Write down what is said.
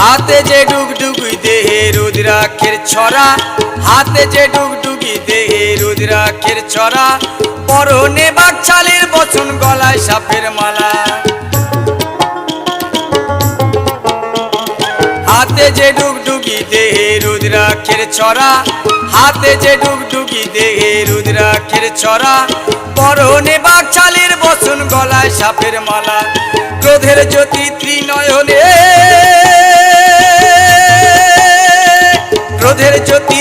হাতে যে ডুগডুগি দেহে রুদ্রাক্ষের ছড়া, হাতে যে ডুগডুগি দেহে রুদ্রাক্ষের ছড়া, পরনে বাকছালের বচন গলায় সাপের মালা। হাতে যে ডুগডুগি দেহে রুদ্রাক্ষের ছড়া, হাতে যে ডুগডুগি দেহে রুদ্রাক্ষের ছড়া, পরনে বাকছালের বচন গলায় সাপের মালা। ক্রোধের জ্যোতি ত্রিনয়নে, ক্রোধের জ্যোতি